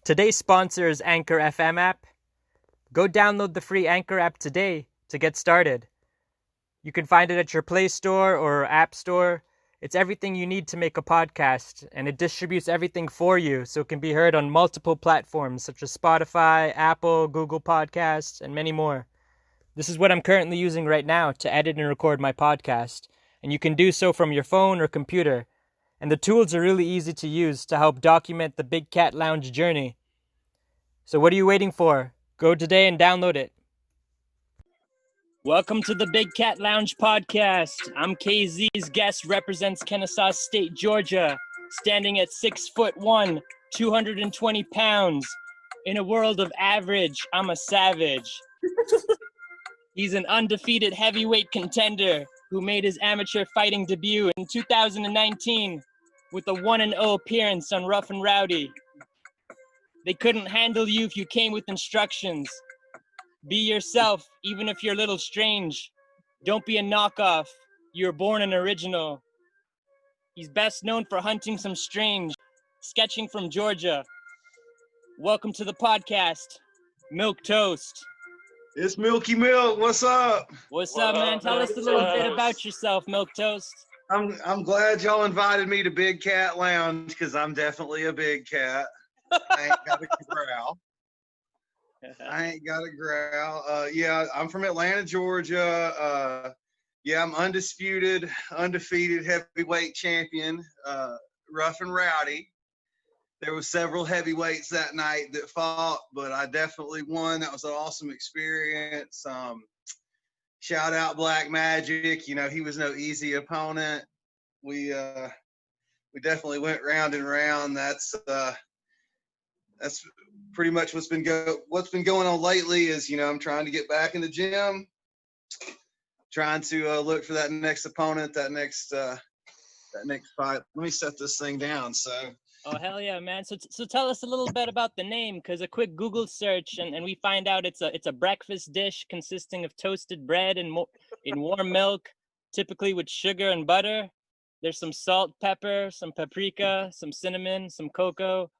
Today's sponsor is Anchor FM app. Go download the free Anchor app today to get started. You can find it at your Play Store or App Store. It's everything you need to make a podcast, and it distributes everything for you so it can be heard on multiple platforms such as Spotify, Apple, Google Podcasts, and many more. This is what I'm currently using right now to edit and record my podcast, and you can do so from your phone or computer. And the tools are really easy to use to help document the Big Cat Lounge journey. So what are you waiting for? Go today and download it. Welcome to the Big Cat Lounge podcast. I'm KZ's guest, represents Kennesaw State, Georgia, standing at 6'1", 220 pounds. In a world of average, I'm a savage. He's an undefeated heavyweight contender who made his amateur fighting debut in 2019 with a 1-0 appearance on Rough and Rowdy. They couldn't handle you if you came with instructions. Be yourself, even if you're a little strange. Don't be a knockoff. You're born an original. He's best known for hunting some strange, sketching from Georgia. Welcome to the podcast, Milk Toast. It's Milky Milk. What's up? What's up, man? Tell us a little bit about yourself, Milk Toast. I'm glad y'all invited me to Big Cat Lounge because I'm definitely a big cat. I ain't got a growl. Yeah, I'm from Atlanta, Georgia. I'm undefeated heavyweight champion, Rough and Rowdy. There was several heavyweights that night that fought, but I definitely won. That was an awesome experience. Shout out Black Magic. You know, he was no easy opponent. We definitely went round and round. That's pretty much what's been going on lately. Is, you know, I'm trying to get back in the gym, trying to look for that next opponent, that next fight. Let me set this thing down. Oh, hell yeah, man. So tell us a little bit about the name, because a quick Google search and we find out it's a breakfast dish consisting of toasted bread and in warm milk, typically with sugar and butter. There's some salt, pepper, some paprika, some cinnamon, some cocoa,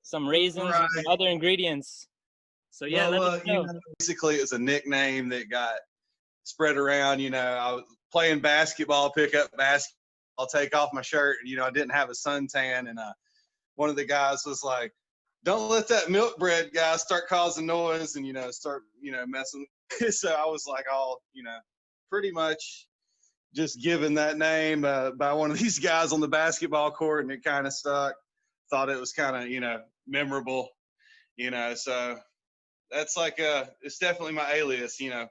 some raisins, Right. and some other ingredients. So yeah, basically it's a nickname that got spread around. You know, I was playing basketball, pick up basketball, I'll take off my shirt, and, you know, I didn't have a suntan, and one of the guys was like, "Don't let that milk bread guy start causing noise and, you know, start, you know, messing." So I was like, all, you know, pretty much just given that name by one of these guys on the basketball court, and it kind of stuck. Thought it was kind of, you know, memorable, you know. So that's like it's definitely my alias, you know,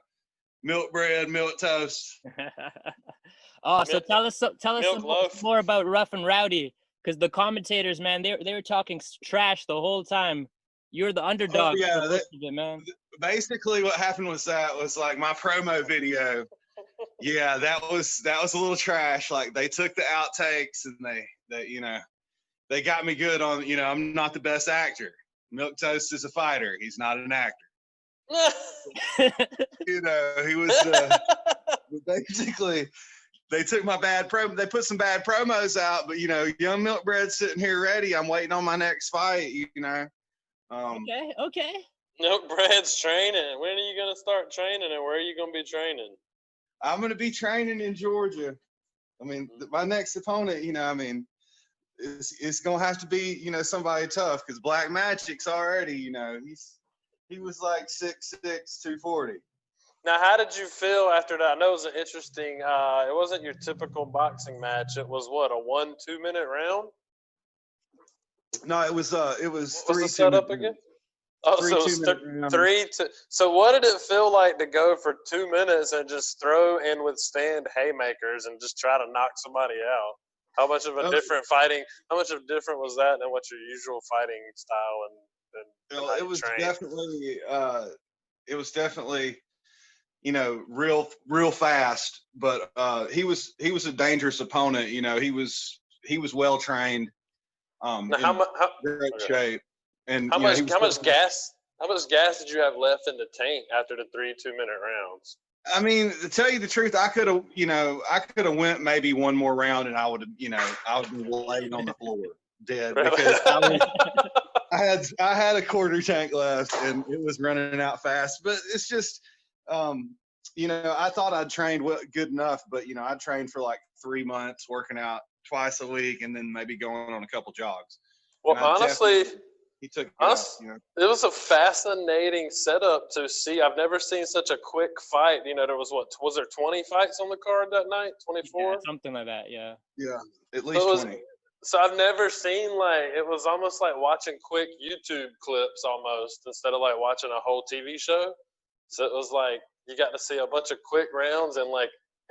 milk bread, milk toast. Oh, so tell us some more about Rough and Rowdy. Because the commentators, man, they were talking trash the whole time. You're the underdog. Oh, yeah, for most of it, man. Basically, what happened was like my promo video. Yeah, that was a little trash. Like, they took the outtakes and they you know, they got me good on, you know, I'm not the best actor. Milk Toast is a fighter. He's not an actor. You know, he was basically. They took my bad promo. They put some bad promos out, but, you know, young Milk Bread's sitting here ready. I'm waiting on my next fight, you know. Okay. Milk Bread's training. When are you going to start training, and where are you going to be training? I'm going to be training in Georgia. I mean, my next opponent, you know, I mean, it's going to have to be, you know, somebody tough, because Black Magic's already, you know, he was like 6'6", 240. Now, how did you feel after that? I know it was an interesting. It wasn't your typical boxing match. It was what, a 1-2 minute round? No, it was what 3 was the setup again? Oh, so it was 3 2. So what did it feel like to go for 2 minutes and just throw and withstand haymakers and just try to knock somebody out? How much of a different was that than what your usual fighting style and it was definitely. You know, real fast, but he was a dangerous opponent. You know, he was well trained, great shape. And how much gas did you have left in the tank after the 3 2-minute rounds? I mean, to tell you the truth, I could have went maybe one more round, and I would have been laying on the floor dead, because I had a quarter tank left, and it was running out fast. But it's just, I thought I'd trained good enough, but I trained for like 3 months, working out twice a week, and then maybe going on a couple jogs. Well, honestly, he took it was a fascinating setup to see. I've never seen such a quick fight. There was there 20 fights on the card that night? 24? Yeah, something like that, yeah. Yeah, at least 20. So I've never seen it was almost like watching quick YouTube clips almost instead of watching a whole TV show. So it was you got to see a bunch of quick rounds and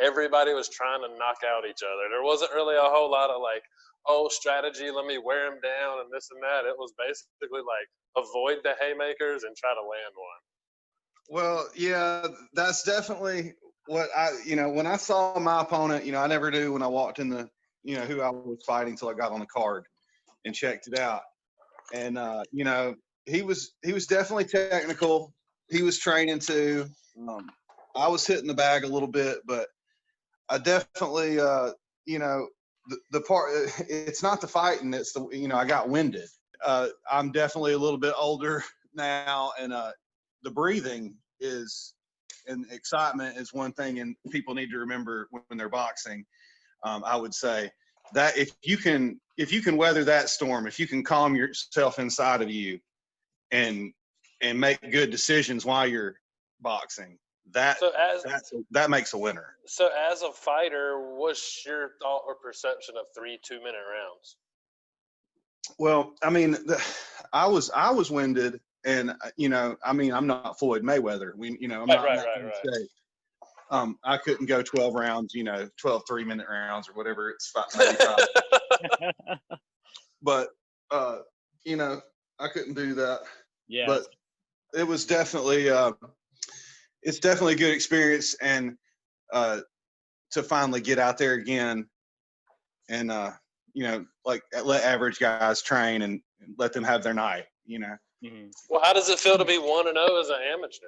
everybody was trying to knock out each other. There wasn't really a whole lot of strategy, let me wear him down and this and that. It was basically avoid the haymakers and try to land one. Well, yeah, that's definitely what when I saw my opponent, I never knew when I walked in the, who I was fighting until I got on the card and checked it out. And, he was definitely technical. He was training too. I was hitting the bag a little bit, but I definitely, the part, it's not the fighting, it's the, I got winded. I'm definitely a little bit older now, and the breathing and excitement is one thing, and people need to remember when they're boxing. I would say that if you can weather that storm, if you can calm yourself inside of you and make good decisions while you're boxing, that makes a winner. So as a fighter, what's your thought or perception of 3 2-minute rounds? Well, I mean, I was winded, and I'm not Floyd Mayweather. I'm not right. I couldn't go 12 rounds, 12 3-minute rounds or whatever it's 95. But I couldn't do that. Yeah. But it was definitely it's definitely a good experience, and to finally get out there again and let average guys train and let them have their night, Mm-hmm. Well, how does it feel to be 1-0 as an amateur?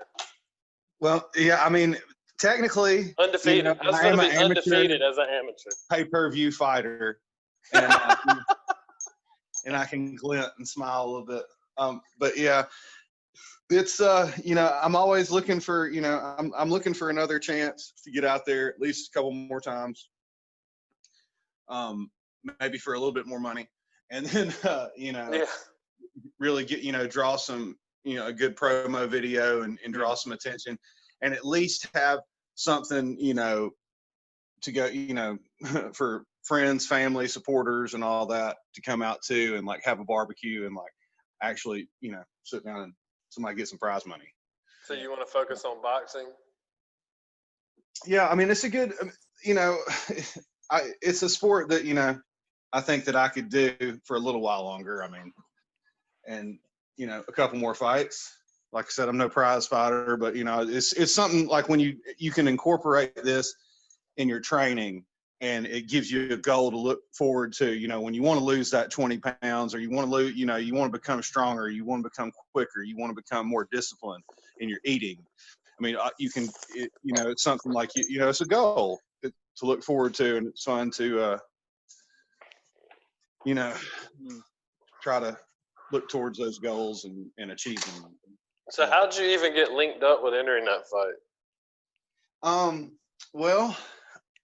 Well, yeah, I mean, technically undefeated. How's it feel to be undefeated as an amateur? Pay-per-view fighter, and and I can glint and smile a little bit. But yeah, it's I'm always looking for I'm looking for another chance to get out there at least a couple more times, maybe for a little bit more money, and then really get draw some a good promo video and draw some attention, and at least have something to go for friends, family, supporters, and all that to come out to, and have a barbecue and actually sit down and somebody get some prize money. So you want to focus on boxing? Yeah, I mean, it's a good, it's a sport that, I think that I could do for a little while longer. I mean, and, a couple more fights. Like I said, I'm no prize fighter, but, it's something when you can incorporate this in your training, and it gives you a goal to look forward to, when you want to lose that 20 pounds, or you want to lose, you want to become stronger, you want to become quicker, you want to become more disciplined in your eating. I mean, you can, it's something it's a goal to look forward to, and it's fun to, try to look towards those goals and achieve them. So how'd you even get linked up with entering that fight? Well,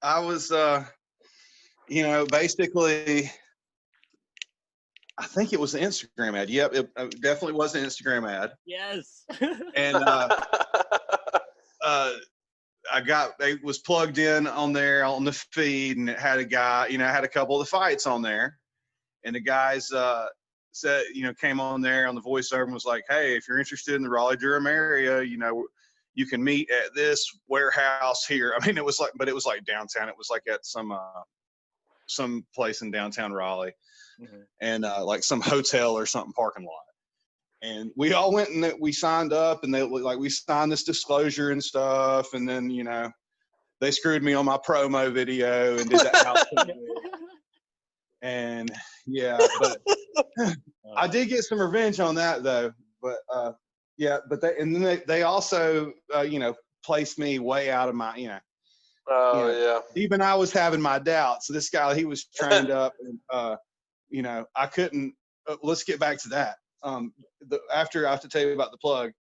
I was, basically, I think it was an Instagram ad. Yep, it definitely was an Instagram ad. Yes. And it was plugged in on there on the feed, and it had a guy, had a couple of the fights on there, and the guys said, came on there on the voiceover and was like, hey, if you're interested in the Raleigh-Durham area, you can meet at this warehouse here. I mean, it was downtown. It was at some place in downtown Raleigh, mm-hmm. and some hotel or something parking lot. And we all went and we signed up, and we signed this disclosure and stuff. And then, they screwed me on my promo video and did that house. And yeah, but I did get some revenge on that though. But yeah, but they also placed me way out of my yeah. Even I was having my doubts. So this guy, he was trained up, and I couldn't. Let's get back to that. after I have to tell you about the plug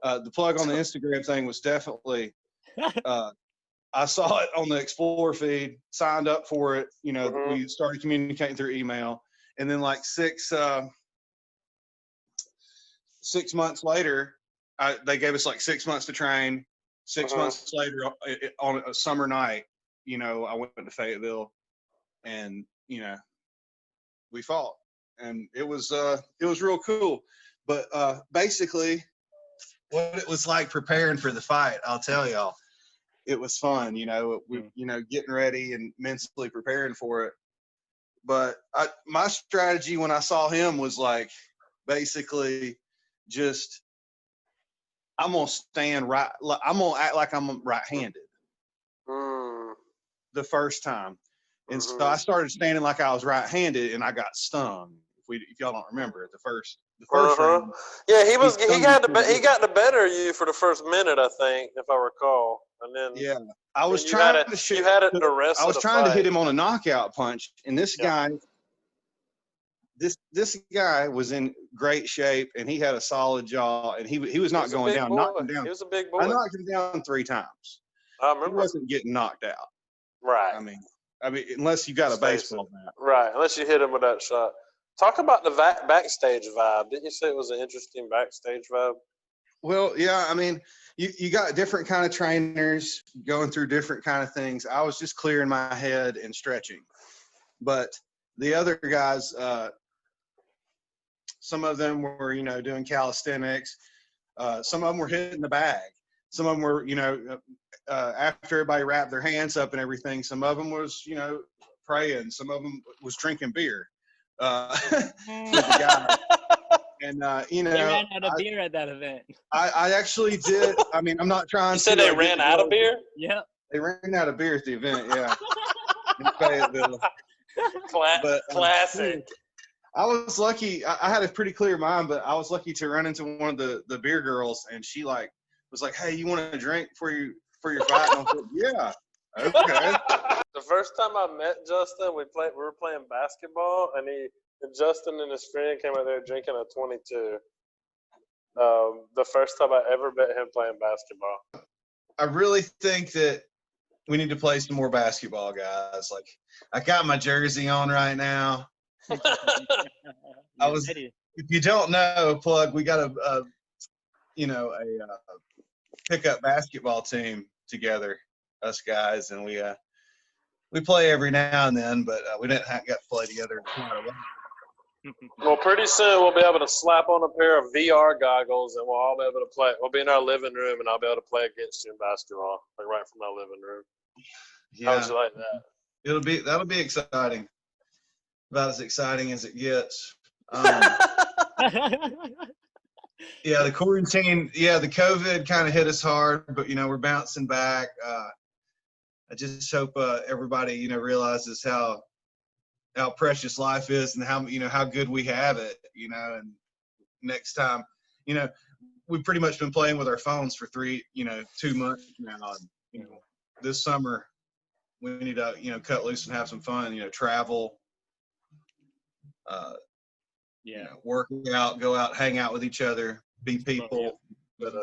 on the Instagram thing was definitely, I saw it on the Explore feed, signed up for it. You know, we started communicating through email, and then like 6 months later, they gave us like 6 months to train. 6 months later, on a summer night, you know, I went to Fayetteville, and you know, we fought, and it was real cool. But basically, what it was like preparing for the fight, I'll tell y'all. It was fun, you know. You know, getting ready and mentally preparing for it. But my strategy when I saw him was like, basically, just I'm gonna stand right. I'm gonna act like I'm right-handed. The first time, and so I started standing like I was right-handed, and I got stung. If y'all don't remember the first round. Yeah, he got the better of you for the first minute, I think, if I recall, and then I was trying to shoot. You had it the rest I was of the trying fight. to hit him on a knockout punch, and this guy. This guy was in great shape, and he had a solid jaw, and he was not going down. Knocked him down. He was a big boy. I knocked him down 3 times. I remember. He wasn't getting knocked out. Right. I mean, unless you got a baseball bat. Right. Unless you hit him with that shot. Talk about the backstage vibe. Didn't you say it was an interesting backstage vibe? Well, yeah. I mean, you got different kind of trainers going through different kind of things. I was just clearing my head and stretching, but the other guys. Some of them were, you know, doing calisthenics. Some of them were hitting the bag. Some of them were, you know, after everybody wrapped their hands up and everything, some of them was, you know, praying. Some of them was drinking beer. The guy. And, you know. They ran out of beer at that event. I actually did. I mean, I'm not trying to. You said they ran out of beer? Yeah. They ran out of beer at the event, yeah. In Fayetteville. Classic. I was lucky. I had a pretty clear mind, but I was lucky to run into one of the beer girls, and she was like, "Hey, you want a drink for your fight?" And I was like, "Yeah, okay." The first time I met Justin, we were playing basketball, and Justin and his friend came out there drinking a 22. The first time I ever met him playing basketball. I really think that we need to play some more basketball, guys. Like, I got my jersey on right now. If you don't know, plug, we got a pickup basketball team together, us guys, and we play every now and then, but we didn't get to play together. Well, pretty soon we'll be able to slap on a pair of VR goggles, and we'll all be able to play. We'll be in our living room, and I'll be able to play against you in basketball, like right from my living room. Yeah. How would you like that? That'll be exciting. About as exciting as it gets. Yeah, the quarantine. Yeah, the COVID kind of hit us hard, but you know we're bouncing back. I just hope everybody realizes how precious life is and how good we have it. And next time, we've pretty much been playing with our phones for 2 months now. And, this summer we need to cut loose and have some fun. Travel. Work out, go out, hang out with each other, be people, but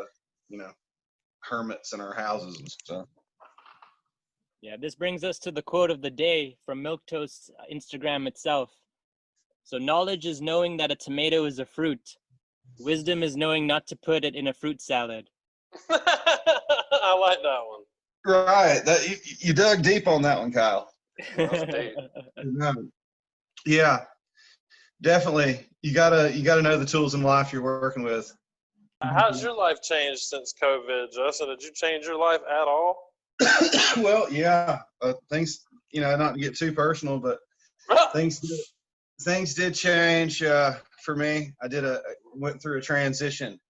hermits in our houses and stuff. Yeah, this brings us to the quote of the day from Milk Toast's Instagram itself. So knowledge is knowing that a tomato is a fruit. Wisdom is knowing not to put it in a fruit salad. I like that one. Right. You dug deep on that one, Kyle. That was deep. Yeah. Definitely. You gotta know the tools in life you're working with. How's your life changed since COVID, Justin? Did you change your life at all? Well, yeah. Things, not to get too personal, but things did change for me. I went through a transition,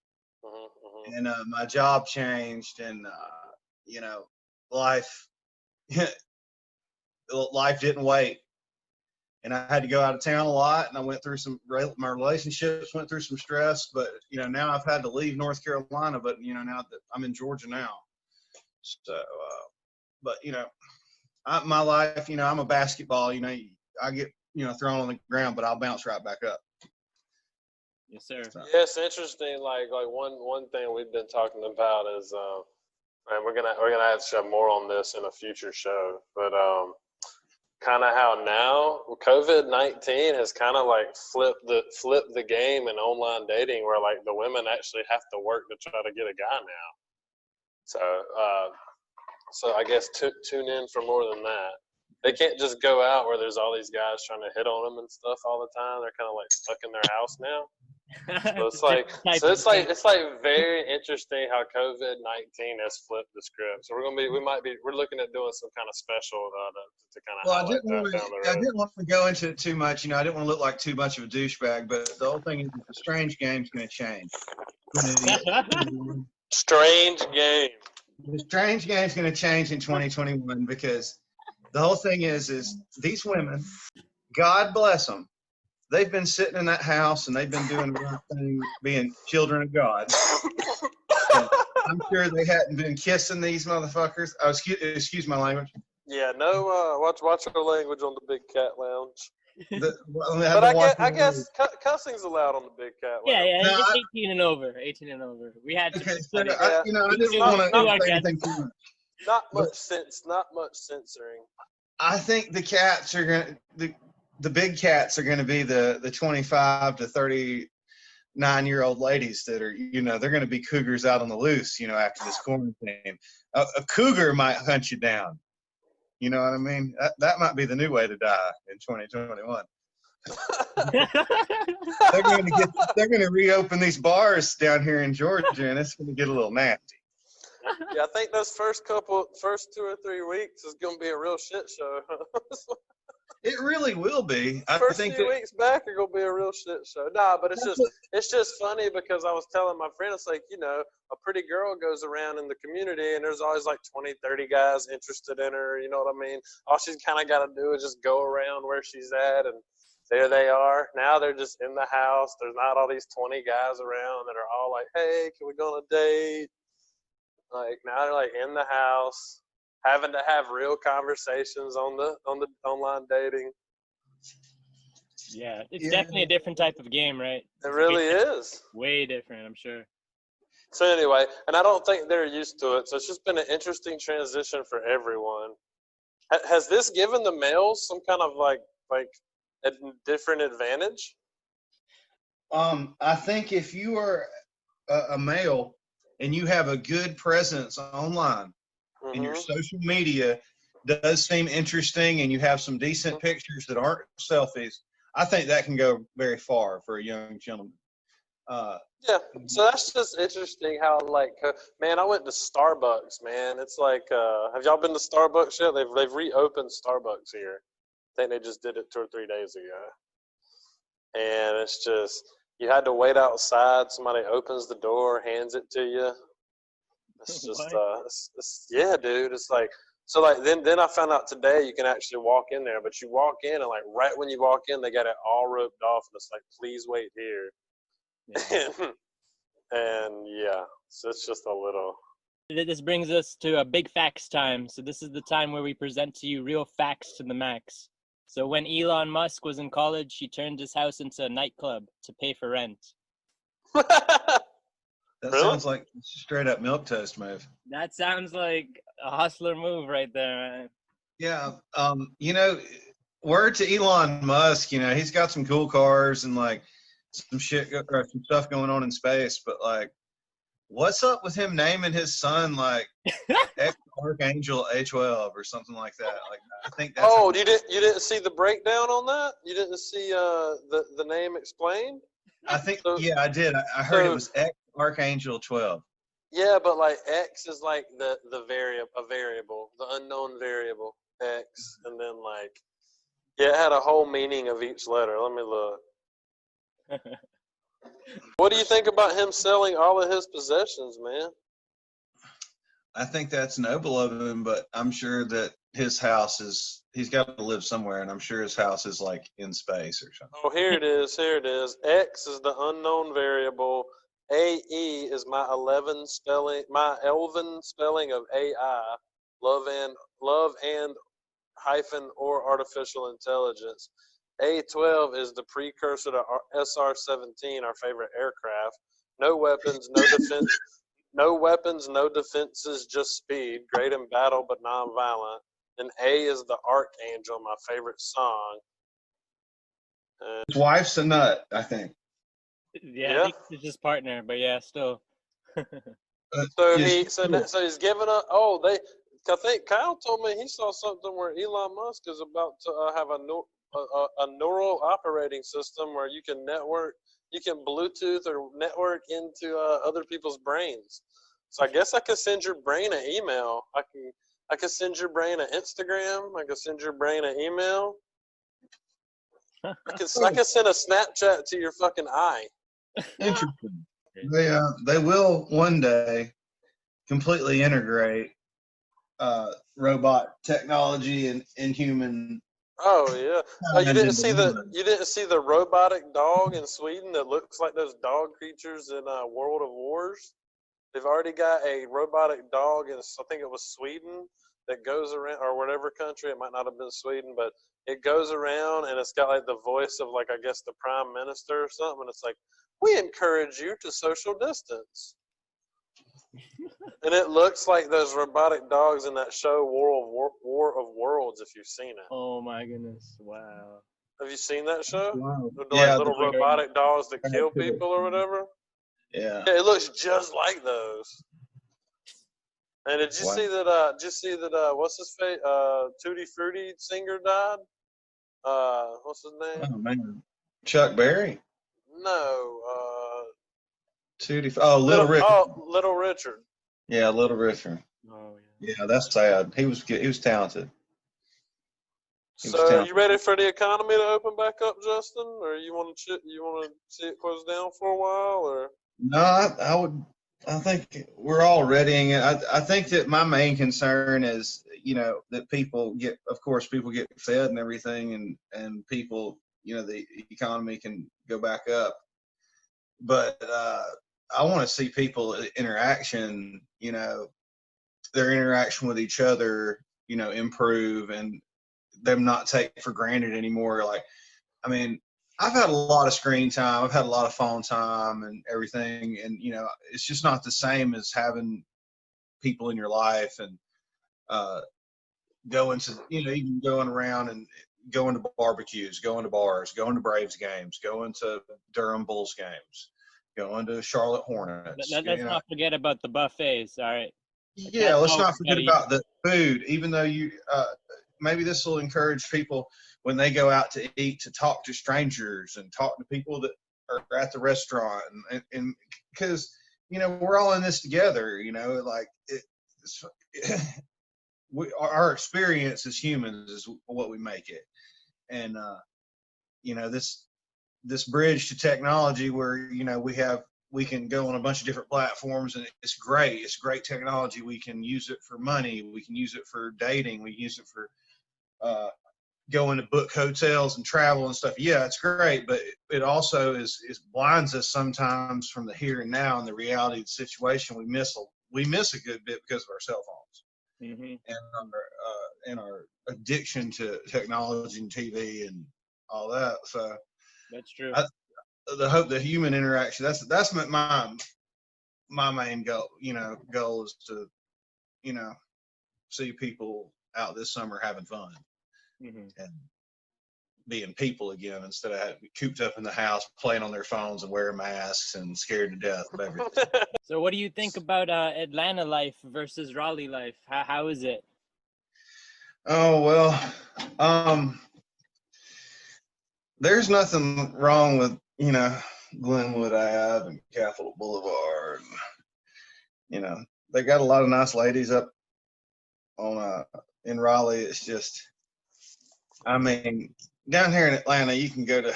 and my job changed, and life didn't wait. And I had to go out of town a lot, and I went through my relationships went through some stress, but, now I've had to leave North Carolina, but, now that I'm in Georgia now. So, but, my life, I'm a basketball, I get, thrown on the ground, but I'll bounce right back up. Yes, sir. So, Yeah, it's interesting. Like one thing we've been talking about is, and we're gonna have to have more on this in a future show. But kind of how now COVID-19 has kind of like flipped the game in online dating, where like the women actually have to work to try to get a guy now. So I guess tune in for more than that. They can't just go out where there's all these guys trying to hit on them and stuff all the time. They're kind of like stuck in their house now. So it's like very interesting how COVID-19 has flipped the script. So we're looking at doing some kind of special to kind of well, highlight that down the I road. didn't want to go into it too much. I didn't want to look like too much of a douchebag. But the whole thing is, the strange game's going to change. Strange game. The strange game's going to change in 2021 because the whole thing is these women, God bless them, they've been sitting in that house and they've been doing the right thing, being children of God. And I'm sure they hadn't been kissing these motherfuckers. Oh, excuse my language. Yeah, no. Watch your language on the Big Cat Lounge. But I guess cussing's allowed on the Big Cat Lounge. Yeah, No, 18 and over. We had to. Okay, so I I didn't want to say anything too much. Not much censoring. I think the cats are going to the big cats are going to be the 25 to 39-year-old ladies that are, they're going to be cougars out on the loose, after this quarantine. A cougar might hunt you down. You know what I mean? That might be the new way to die in 2021. They're going to reopen these bars down here in Georgia, and it's going to get a little nasty. Yeah, I think those first 2 or 3 weeks is going to be a real shit show. It really will be. I First think few weeks back are gonna be a real shit show. Nah, but it's just funny because I was telling my friend, it's like, a pretty girl goes around in the community and there's always like 20, 30 guys interested in her. You know what I mean? All she's kind of got to do is just go around where she's at, and there they are. Now they're just in the house. There's not all these 20 guys around that are all like, hey, can we go on a date? Like, now they're like in the house, having to have real conversations on the online dating. Yeah, it's definitely a different type of game, right? It really is. Way different, I'm sure. So anyway, and I don't think they're used to it. So it's just been an interesting transition for everyone. Has this given the males some kind of like a different advantage? I think if you are a male and you have a good presence online, and your social media does seem interesting, and you have some decent pictures that aren't selfies, I think that can go very far for a young gentleman. Yeah, so that's just interesting how, like, man, I went to Starbucks, man. It's like, have y'all been to Starbucks yet? They've reopened Starbucks here. I think they just did it 2 or 3 days ago. And it's just, you had to wait outside. Somebody opens the door, hands it to you. It's just, yeah, dude. It's like, so like, then I found out today you can actually walk in there, but you walk in and like right when you walk in, they got it all roped off and it's like, please wait here. Yeah. and yeah, so it's just a little. This brings us to a big facts time. So this is the time where we present to you real facts to the max. So when Elon Musk was in college, he turned his house into a nightclub to pay for rent. That sounds like a straight up milquetoast move. That sounds like a hustler move right there, man. Yeah. Word to Elon Musk, he's got some cool cars and like some stuff going on in space, but like, what's up with him naming his son like Archangel A12 or something like that? Like, I think that's. Oh, you didn't see the breakdown on that? You didn't see the name explained? I think I did. I heard it was X Archangel 12. Yeah, but like X is like the variable, the unknown variable X, and then like it had a whole meaning of each letter. Let me look. What do you think about him selling all of his possessions, man? I think that's noble of him, but I'm sure that his house he's got to live somewhere, and I'm sure his house is like in space or something. Oh, here it is. X is the unknown variable. AE is my elven spelling of AI, love and hyphen or artificial intelligence. A-12 is the precursor to SR-17, our favorite aircraft. No weapons, no defense. No weapons, no defenses, just speed. Great in battle, but non-violent. And A is the Archangel, my favorite song. His wife's a nut, I think. Yeah, I think it's his partner, but yeah, still. So he's giving up. Oh, I think Kyle told me he saw something where Elon Musk is about to have a neural operating system where you can Bluetooth or network into other people's brains. So I guess I could send your brain an email. I could send your brain an Instagram. I could send your brain an email. I could send a Snapchat to your fucking eye. Interesting. They will one day completely integrate robot technology and human. Oh yeah. Oh, you didn't see the robotic dog in Sweden that looks like those dog creatures in World of Wars? They've already got a robotic dog in, I think it was Sweden, that goes around, or whatever country, it might not have been Sweden, but it goes around and it's got like the voice of like, I guess, the prime minister or something. And it's like, we encourage you to social distance. And it looks like those robotic dogs in that show, War of Worlds, if you've seen it. Oh my goodness! Wow. Have you seen that show? Wow. Like little robotic dogs that kill people or whatever? Yeah. It looks just like those. And did you see that? What's his face? Tutti Frutti singer died. What's his name? Oh man, Chuck Berry. No. Little Richard. Oh, Little Richard. Yeah, Little Richard. Oh yeah. Yeah, that's sad. He was good. He was talented. So, you ready for the economy to open back up, Justin, or you want to see it close down for a while, or? No, I think we're all readying it. I think that my main concern is, that people get fed and everything, and people, the economy can go back up. But I want to see people interaction, their interaction with each other, improve, and them not take for granted anymore. Like, I mean, I've had a lot of screen time. I've had a lot of phone time and everything. And, it's just not the same as having people in your life and even going around and going to barbecues, going to bars, going to Braves games, going to Durham Bulls games, going to Charlotte Hornets. Let's not forget about the buffets, all right? Yeah, let's not forget about the food, even though maybe this will encourage people when they go out to eat to talk to strangers and talk to people that are at the restaurant, and because we're all in this together, our experience as humans is what we make it. And this bridge to technology where we can go on a bunch of different platforms, and it's great technology. We can use it for money, we can use it for dating, we can use it for going to book hotels and travel and stuff. Yeah, it's great, but it also is blinds us sometimes from the here and now and the reality of the situation. We miss a good bit because of our cell phones. Mm-hmm. and our addiction to technology and TV and all that. So that's true. The human interaction. That's my main goal. Goal is to see people out this summer having fun. Mm-hmm. And being people again instead of cooped up in the house playing on their phones and wearing masks and scared to death of everything. So what do you think about Atlanta life versus Raleigh life? How is it? Oh, well, there's nothing wrong with, Glenwood Ave and Capitol Boulevard. They got a lot of nice ladies up on in Raleigh. It's just, I mean, down here in Atlanta, you can go to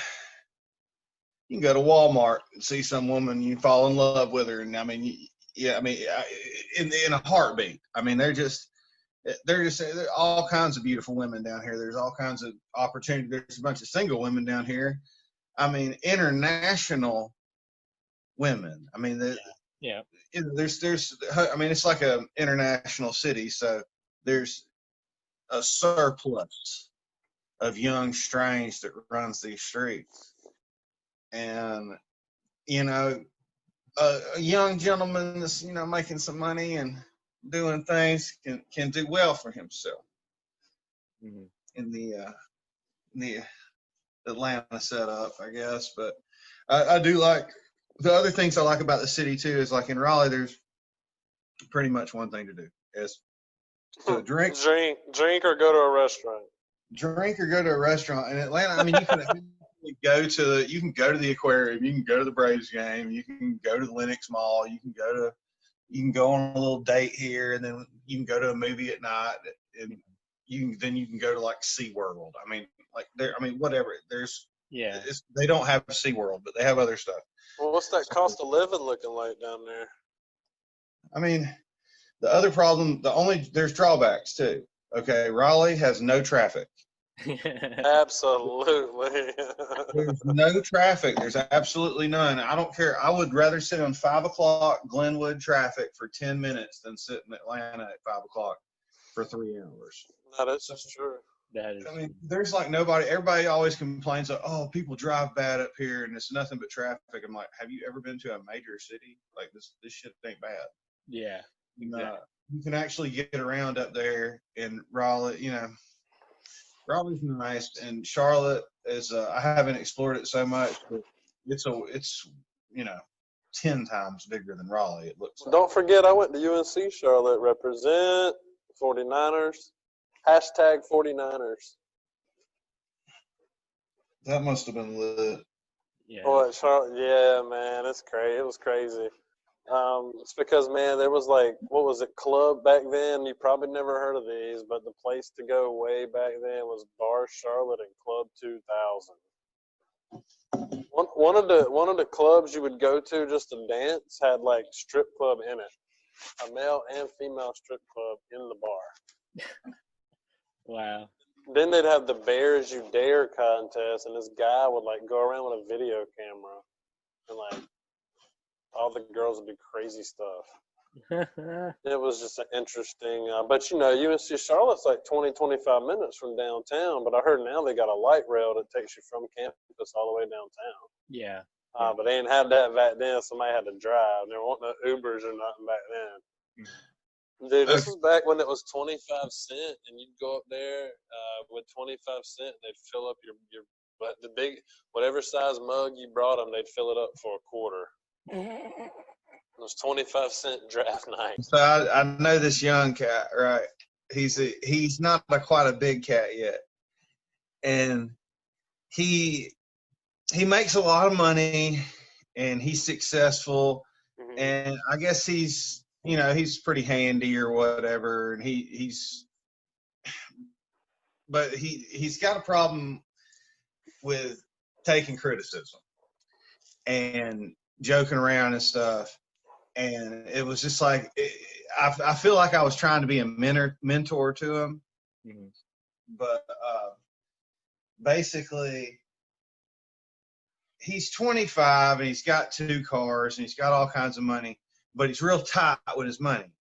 Walmart and see some woman, you fall in love with her, and in a heartbeat. I mean, there are all kinds of beautiful women down here. There's all kinds of opportunity. There's a bunch of single women down here. I mean, international women. I mean, there's. I mean, it's like a international city, so there's a surplus of young strange that runs these streets. And, you know, a young gentleman that's, you know, making some money and doing things can do well for himself in the Atlanta setup, I guess. But I do like the other things I like about the city too is like in Raleigh, there's pretty much one thing to do is to drink or go to a restaurant. Drink or go to a restaurant. In Atlanta, I mean, you can go to the aquarium, you can go to the Braves game, you can go to the Lenox Mall, you can go on a little date here, and then you can go to a movie at night, and you can go to like SeaWorld. I mean, like whatever. They don't have SeaWorld, but they have other stuff. Well, what's that cost of living looking like down there? I mean, the other problem, there's drawbacks too. Okay, Raleigh has no traffic. Absolutely. There's no traffic. There's absolutely none. I don't care. I would rather sit on 5 o'clock Glenwood traffic for 10 minutes than sit in Atlanta at 5 o'clock for 3 hours. No, that's just true. I mean, there's like nobody. Everybody always complains that, oh, people drive bad up here and it's nothing but traffic. I'm like, have you ever been to a major city? Like this shit ain't bad. Yeah. Exactly. You can actually get around up there in Raleigh. You know, Raleigh's nice, and Charlotte is. I haven't explored it so much, but it's 10 times bigger than Raleigh. It looks. Don't forget, I went to UNC Charlotte. Represent 49ers. Hashtag 49ers. That must have been lit. Yeah. Oh, Charlotte, yeah, man, it's crazy. It was crazy. It's because, man, there was like, what was it, club back then? You probably never heard of these, but the place to go way back then was Bar Charlotte and Club 2000. One of the clubs you would go to just to dance had like strip club in it, a male and female strip club in the bar. Wow. Then they'd have the Bears You Dare contest, and this guy would like go around with a video camera, and like all the girls would do crazy stuff. It was just an interesting, but you know, UNC Charlotte's like 20-25 minutes from downtown, but I heard now they got a light rail that takes you from campus all the way downtown. Yeah. But they didn't have that back then. Somebody had to drive. There weren't no Ubers or nothing back then. Dude, this was back when it was 25 cents, and you'd go up there with 25 cents, and they'd fill up but the big, whatever size mug you brought them, they'd fill it up for a quarter. It was 25-cent draft night. So I know this young cat, right? He's not quite a big cat yet, and he makes a lot of money, and he's successful, and I guess he's pretty handy or whatever, and he's got a problem with taking criticism and joking around and stuff. And it was just like, I feel like I was trying to be a mentor to him. But basically, he's 25 and he's got 2 cars and he's got all kinds of money, but he's real tight with his money.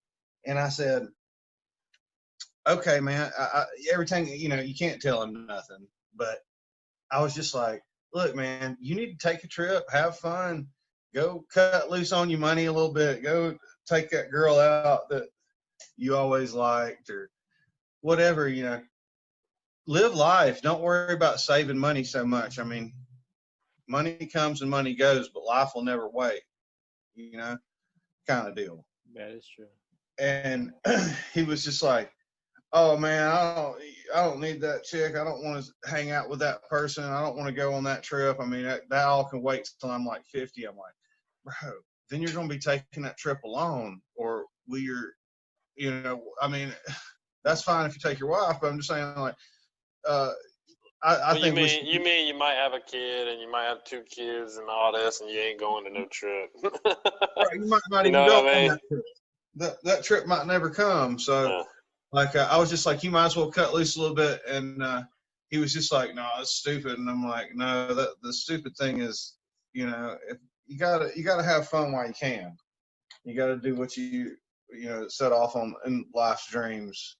And I said, okay, man, everything, you can't tell him nothing. But I was just like, look, man, you need to take a trip, have fun, go cut loose on your money a little bit, go take that girl out that you always liked or whatever, live life. Don't worry about saving money so much. I mean, money comes and money goes, but life will never wait, kind of deal. That is true. And he was just like, oh man, I don't need that chick. I don't want to hang out with that person. I don't want to go on that trip. I mean, that all can wait till I'm like 50. I'm like, bro, then you're going to be taking that trip alone, or I mean, that's fine if you take your wife, but I'm just saying, like, I think you mean you might have a kid and you might have 2 kids and all this, and you ain't going to no trip. Right, you might not even go on that trip. That trip might never come. So. Yeah. Like, I was just like, you might as well cut loose a little bit. And he was just like, no, that's stupid. And I'm like, no, the stupid thing is, if you gotta have fun while you can. You got to do what you set off on in life's dreams.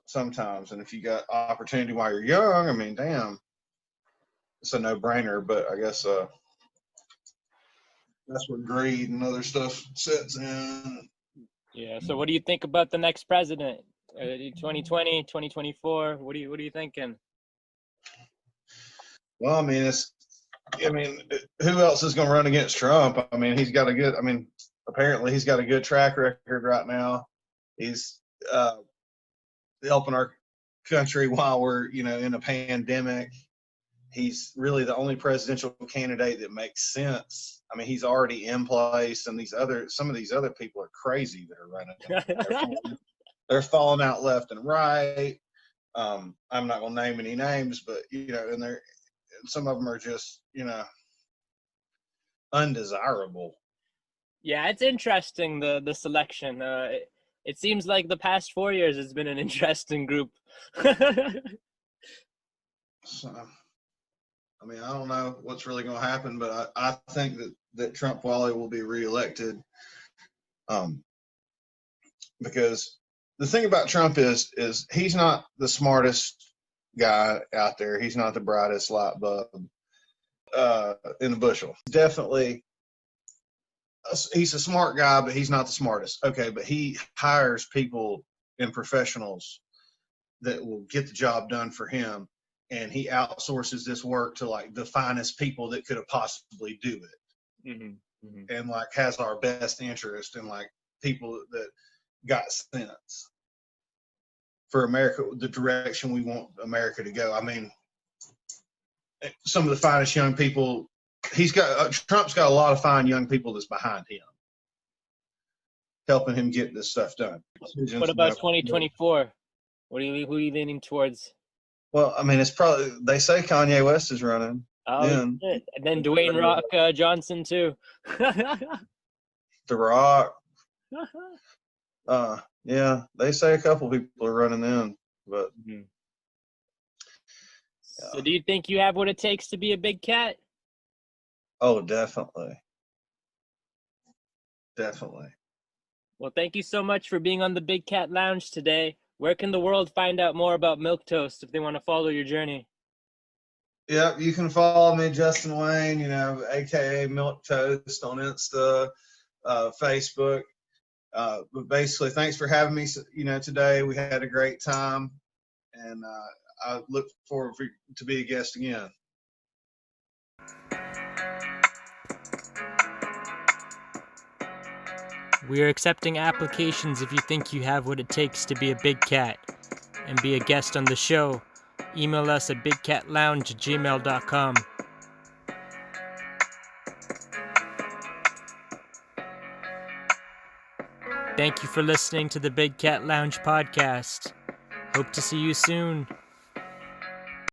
sometimes. And if you got opportunity while you're young, I mean, damn, it's a no-brainer. But I guess that's where greed and other stuff sets in. Yeah. So what do you think about the next president? 2020, 2024? What are you thinking? Well, I mean, who else is going to run against Trump? I mean, apparently he's got a good track record right now. He's helping our country while we're, in a pandemic. He's really the only presidential candidate that makes sense. I mean, he's already in place, and some of these other people are crazy that are running. They're falling out left and right. I'm not going to name any names, but and some of them are just undesirable. Yeah, it's interesting the selection. It seems like the past 4 years has been an interesting group. So, I mean, I don't know what's really going to happen, but I think that Trump Wally will be reelected. Because the thing about Trump is he's not the smartest guy out there. He's not the brightest light bulb in the bushel. Definitely, he's a smart guy, but he's not the smartest. Okay, but he hires people and professionals that will get the job done for him. And he outsources this work to like the finest people that could have possibly do it. Mm-hmm. Mm-hmm. And like has our best interest and like people that got sense for America, the direction we want America to go. I mean, some of the finest young people, Trump's got a lot of fine young people that's behind him, helping him get this stuff done. What about 2024? Who are you leaning towards? Well, I mean, it's probably, they say Kanye West is running. Oh, and then Dwayne Rock Johnson too. The Rock. Yeah, they say a couple people are running in, but. Mm-hmm. So do you think you have what it takes to be a big cat? Oh, definitely. Definitely. Well, thank you so much for being on the Big Cat Lounge today. Where can the world find out more about Milk Toast if they want to follow your journey? Yeah, you can follow me, Justin Wayne, aka Milk Toast on Insta, Facebook. But basically, thanks for having me. Today we had a great time, and I look forward to be a guest again. We are accepting applications if you think you have what it takes to be a big cat and be a guest on the show. Email us at bigcatlounge@gmail.com. Thank you for listening to the Big Cat Lounge podcast. Hope to see you soon.